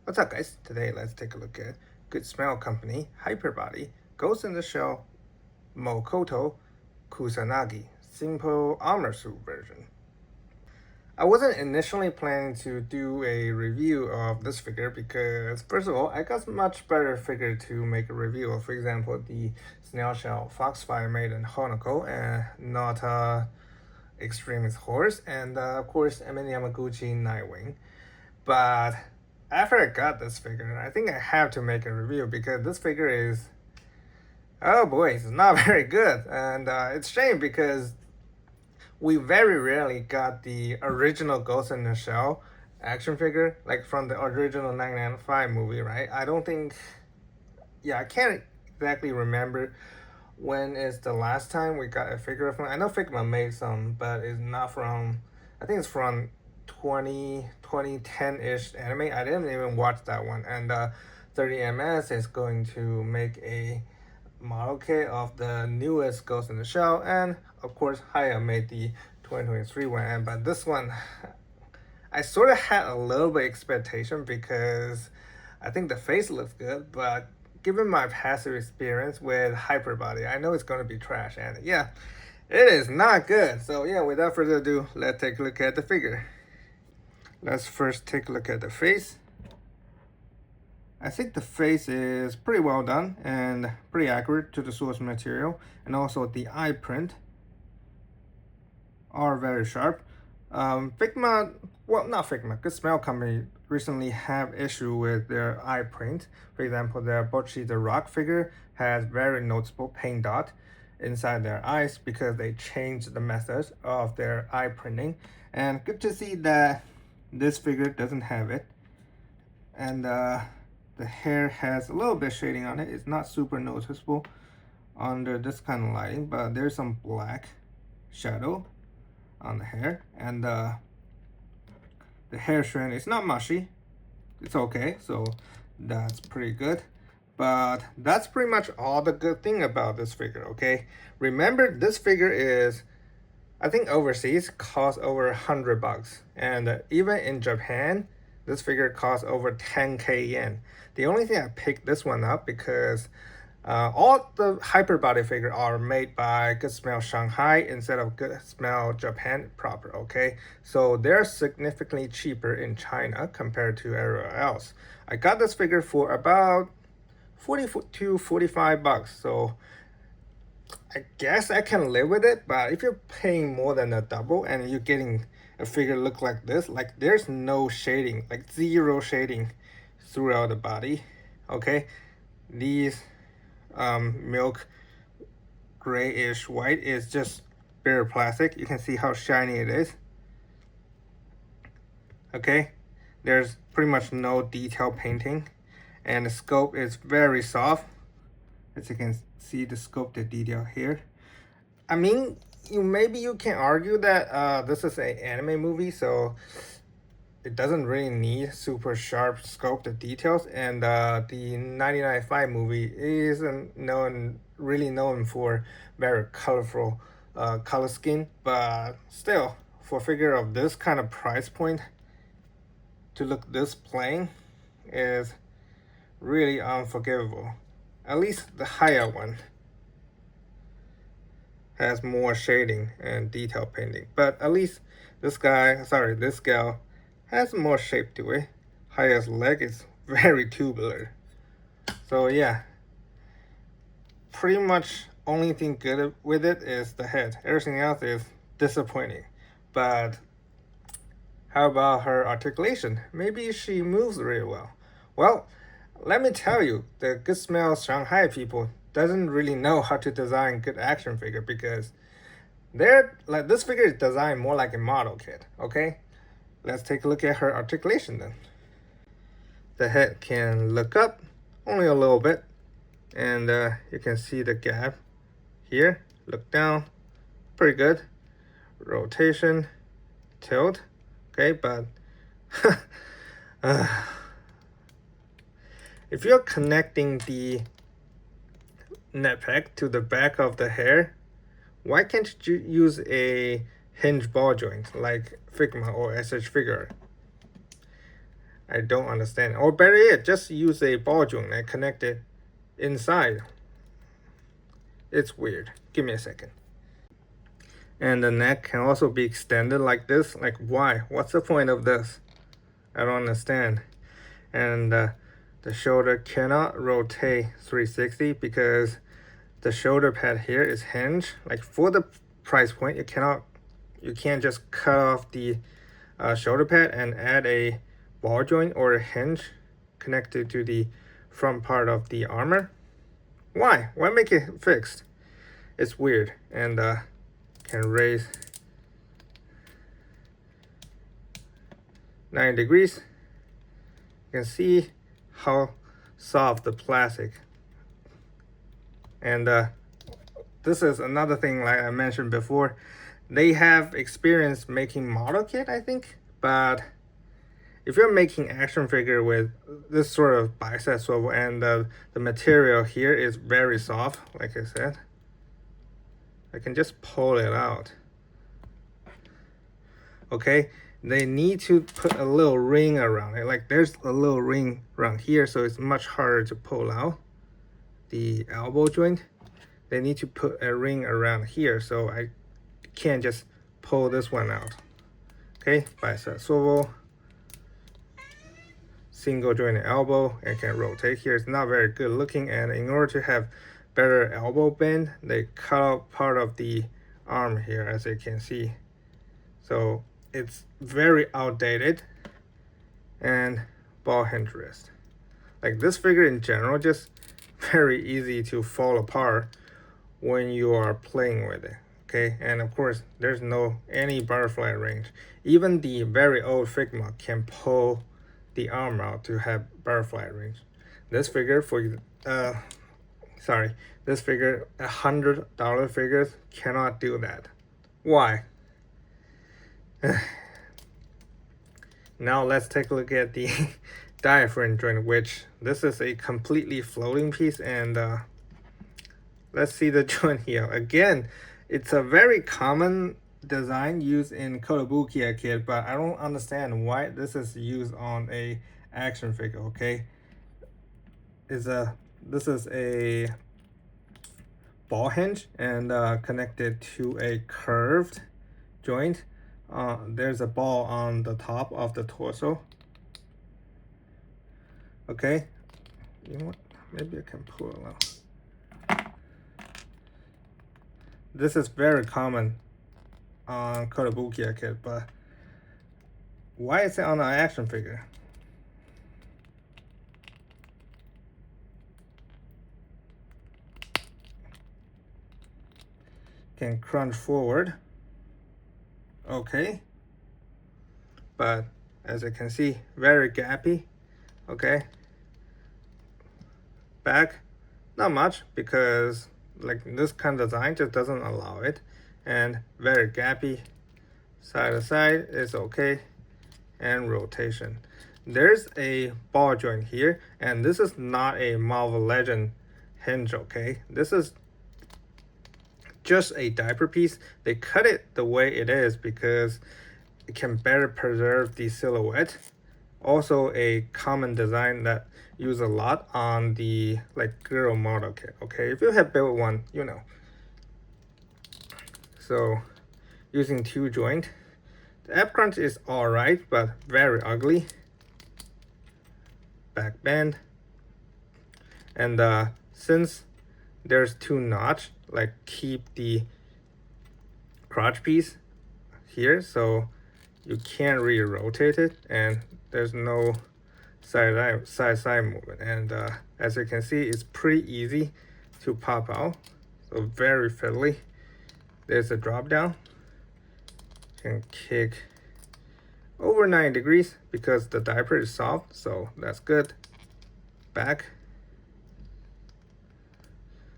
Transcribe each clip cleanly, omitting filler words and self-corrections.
What's up, guys? Today let's take a look at Good Smell Company Hyperbody Ghost in the Shell Motoko Kusanagi Simple Armor Suit version. I wasn't initially planning to do a review of this figure because, first of all, I got much better figure to make a review of. For example, the Snail Shell Foxfire Maiden Honoko and Nota Extremist Horse, and of course, Emin Yamaguchi Nightwing. But after I got this figure, I think I have to make a review because this figure is, oh boy, it's not very good. And it's a shame because we very rarely got the original Ghost in the Shell action figure, like from the original 1995 movie, right? I don't think, yeah, I can't exactly remember when is the last time we got a figure from. I know Figma made some, but it's not from, I think it's from 2010-ish anime. I didn't even watch that one. And 30MS is going to make a model kit of the newest Ghost in the Shell, and of course Haya made the 2023 one. But this one, I sort of had a little bit expectation because I think the face looks good, but given my passive experience with Hyperbody, I know it's going to be trash, and yeah, it is not good. So yeah, without further ado, let's take a look at the figure. Let's first take a look at the face. I think the face is pretty well done and pretty accurate to the source material, and also the eye print are very sharp. Figma, well, not Figma, Good Smell Company recently have issue with their eye print. For example, their Bocchi the Rock figure has very noticeable paint dot inside their eyes because they changed the methods of their eye printing. And good to see that this figure doesn't have it. And the hair has a little bit shading on it. It's not super noticeable under this kind of lighting, but there's some black shadow on the hair. And the hair strand is not mushy. It's okay, so that's pretty good. But that's pretty much all the good thing about this figure, okay? Remember, this figure is, I think overseas, costs over $100. And even in Japan, this figure costs over 10k yen. The only thing I picked this one up because all the Hyperbody figure are made by Good Smell Shanghai instead of Good Smell Japan proper, okay? So they're significantly cheaper in China compared to everywhere else. I got this figure for about 40 to 45 bucks, so I guess I can live with it. But if you're paying more than a double and you're getting a figure look like this, like there's no shading, like zero shading throughout the body, okay? These milk grayish white is just bare plastic. You can see how shiny it is, okay? There's pretty much no detail painting, and the scope is very soft. As you can see, the scope, the detail here. I mean, maybe you can argue that this is an anime movie, so it doesn't really need super sharp scope, the details. And the 1995 movie isn't really known for very colorful color scheme, but still, for a figure of this kind of price point to look this plain is really unforgivable. At least the higher one has more shading and detail painting, but at least this gal has more shape to it. Haya's leg is very tubular. So yeah, pretty much only thing good with it is the head. Everything else is disappointing. But how about her articulation? Maybe she moves really well. Well, let me tell you, the Good Smell Shanghai people doesn't really know how to design good action figure because they're like, this figure is designed more like a model kit, okay? Let's take a look at her articulation then. The head can look up only a little bit, and you can see the gap here. Look down, pretty good. Rotation, tilt, okay, but if you're connecting the net peg to the back of the hair, why can't you use a hinge ball joint like Figma or SH Figure? I don't understand. Or better yet, just use a ball joint and connect it inside. It's weird. Give me a second. And the neck can also be extended like this. Like, why? What's the point of this? I don't understand. And the shoulder cannot rotate 360 because the shoulder pad here is hinged. Like, for the price point, you can't just cut off the shoulder pad and add a ball joint or a hinge connected to the front part of the armor. Why make it fixed? It's weird. And can raise 90 degrees. You can see how soft the plastic. And this is another thing, like I mentioned before, they have experience making model kit, I think, but if you're making action figure with this sort of bicep swivel and the material here is very soft, like I said, I can just pull it out. Okay, they need to put a little ring around it. Like, there's a little ring around here, so it's much harder to pull out the elbow joint. They need to put a ring around here, so I can't just pull this one out. Okay, bicep swivel, single jointed elbow, and can rotate here. It's not very good looking, and in order to have better elbow bend, they cut out part of the arm here, as you can see. So it's very outdated. And ball hinge wrist. Like, this figure in general, just very easy to fall apart when you are playing with it. Okay, and of course there's no any butterfly range. Even the very old Figma can pull the arm out to have butterfly range. This figure this figure, $100 figures, cannot do that. Why? Now let's take a look at the diaphragm joint, which this is a completely floating piece. And let's see the joint here. Again, it's a very common design used in Kotobukiya kit, but I don't understand why this is used on a action figure. Okay, this is a ball hinge and connected to a curved joint. There's a ball on the top of the torso. Okay, you know what? Maybe I can pull it out. This is very common on Kotobukiya kit, but why is it on an action figure? Can crunch forward. Okay, but as you can see, very gappy. Okay, back, not much, because like this kind of design just doesn't allow it. And very gappy. Side to side is okay. And rotation. There's a ball joint here, and this is not a Marvel Legend hinge. Okay, this is just a diaper piece. They cut it the way it is because it can better preserve the silhouette. Also a common design that use a lot on the like girl model kit. Okay, if you have built one, you know. So using two joint, the ab crunch is all right, but very ugly. Back bend, and since there's two notch, like keep the crotch piece here, so you can't really rotate it, and there's no side movement. And as you can see, it's pretty easy to pop out, so very fiddly. There's a drop down. Can kick over 90 degrees because the diaper is soft, so that's good. Back,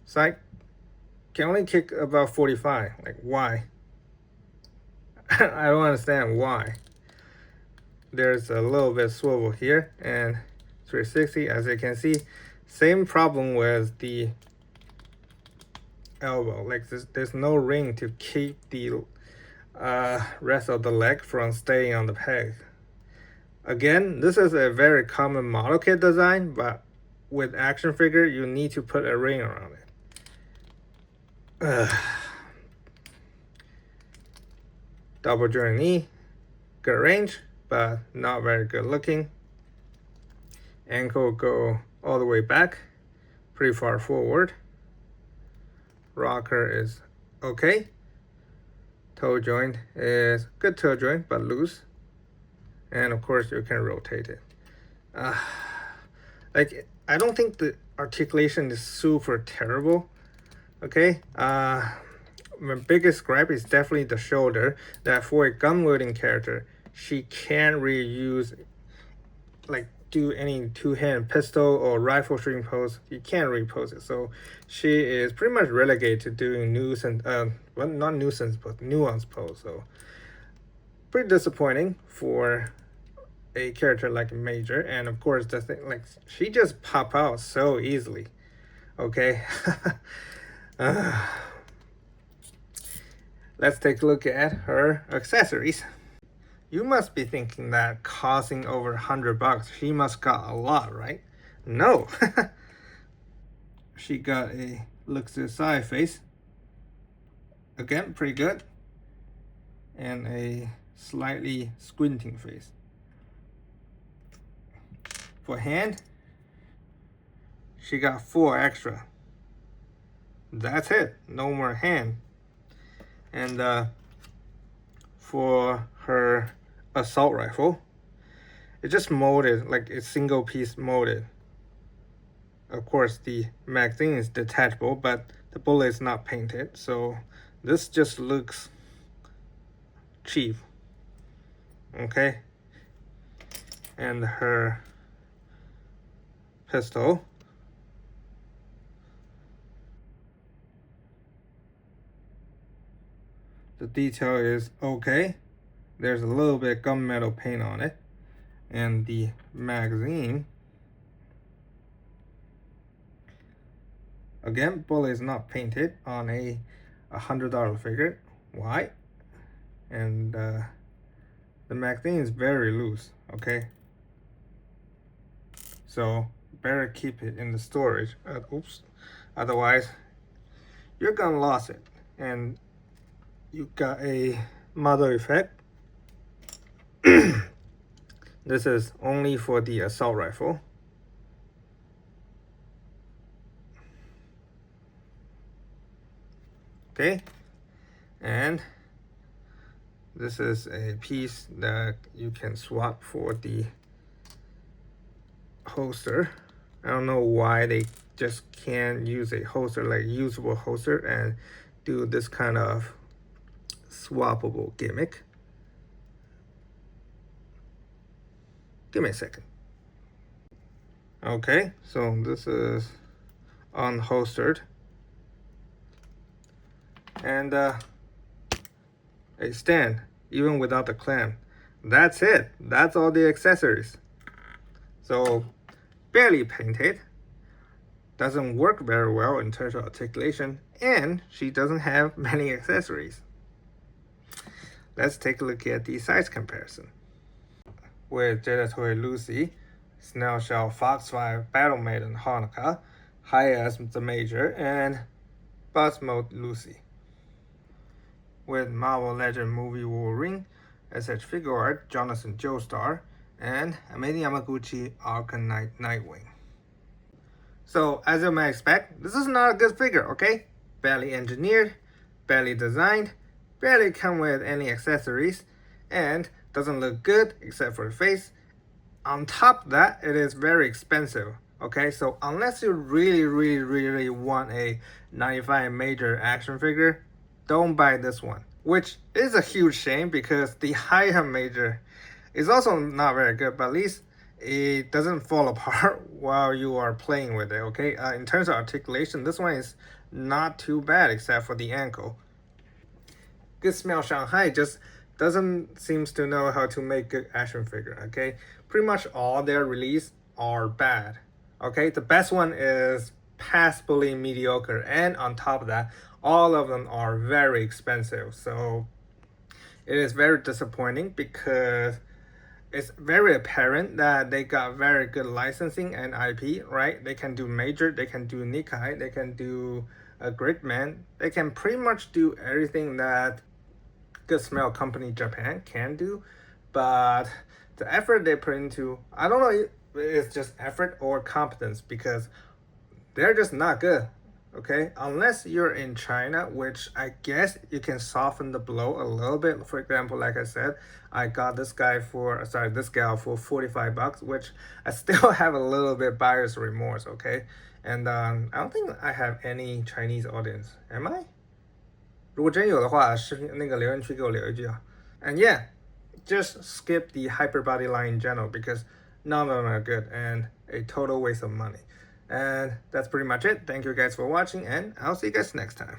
side, can only kick about 45. Like, why? I don't understand why. There's a little bit swivel here, and 360, as you can see. Same problem with the elbow. Like, there's no ring to keep the rest of the leg from staying on the peg. Again, this is a very common model kit design, but with action figure, you need to put a ring around it. Double joint knee, good range, but not very good looking. Ankle go all the way back, pretty far forward. Rocker is okay. Toe joint is good toe joint, but loose. And of course, you can rotate it. Like, I don't think the articulation is super terrible. Okay. My biggest gripe is definitely the shoulder. That for a gun wielding character, she can't really use, like, do any two-hand pistol or rifle shooting pose. You can't really pose it. So she is pretty much relegated to doing nuisance, well, not nuisance, but nuance pose. So pretty disappointing for a character like Major. And of course, the thing, like, she just pop out so easily. Okay. Let's take a look at her accessories. You must be thinking that costing over $100, she must got a lot, right? No. She got a looks to the side face. Again, pretty good. And a slightly squinting face. For hand, she got 4 extra. That's it. No more hand. And for her assault rifle, it's just molded, like a single piece molded. Of course, the magazine is detachable, but the bullet is not painted, so this just looks cheap. Okay. And her pistol, the detail is okay. There's a little bit of gunmetal paint on it. And the magazine, again, bullet is not painted on a $100 figure. Why? And the magazine is very loose, okay? So better keep it in the storage. Oops. Otherwise, you're gonna lose it. And you got a model effect. This is only for the assault rifle. Okay. And this is a piece that you can swap for the holster. I don't know why they just can't use a holster, like usable holster, and do this kind of swappable gimmick. Give me a second. Okay, so this is unholstered. And a stand, even without the clamp. That's it. That's all the accessories. So barely painted. Doesn't work very well in terms of articulation. And she doesn't have many accessories. Let's take a look at the size comparison. With Jedatoy Lucy, Snail Shell Foxfire Battle Maiden Hanukkah, Hayas the Major, and Boss Mode Lucy. With Marvel Legend Movie Wolverine, SH Figure Art Jonathan Joestar, and Amedi Yamaguchi Arcanite Nightwing. So, as you may expect, this is not a good figure, okay? Barely engineered, barely designed, barely come with any accessories, and doesn't look good except for the face. On top of that, it is very expensive. Okay, so unless you really want a 95 Major action figure, don't buy this one. Which is a huge shame because the higher Major is also not very good, but at least it doesn't fall apart while you are playing with it. Okay, in terms of articulation, this one is not too bad except for the ankle. Good Smell Shanghai just doesn't seems to know how to make good action figure. Okay, pretty much all their release are bad. Okay, the best one is passably mediocre, and on top of that, all of them are very expensive. So it is very disappointing because it's very apparent that they got very good licensing and IP, right? They can do Major, they can do Nikkei, they can do a Gridman. They can pretty much do everything that good smell company Japan can do, but the effort they put into, I don't know if it's just effort or competence, because they're just not good. Okay, unless you're in China, which I guess you can soften the blow a little bit. For example, like I said, I got this gal for $45, which I still have a little bit buyer's remorse. Okay, and I don't think I have any Chinese audience. Am I? 如果真有的话，视频那个留言区给我留一句啊。And yeah, just skip the hyper body line in general because none of them are good and a total waste of money. And that's pretty much it. Thank you guys for watching, and I'll see you guys next time.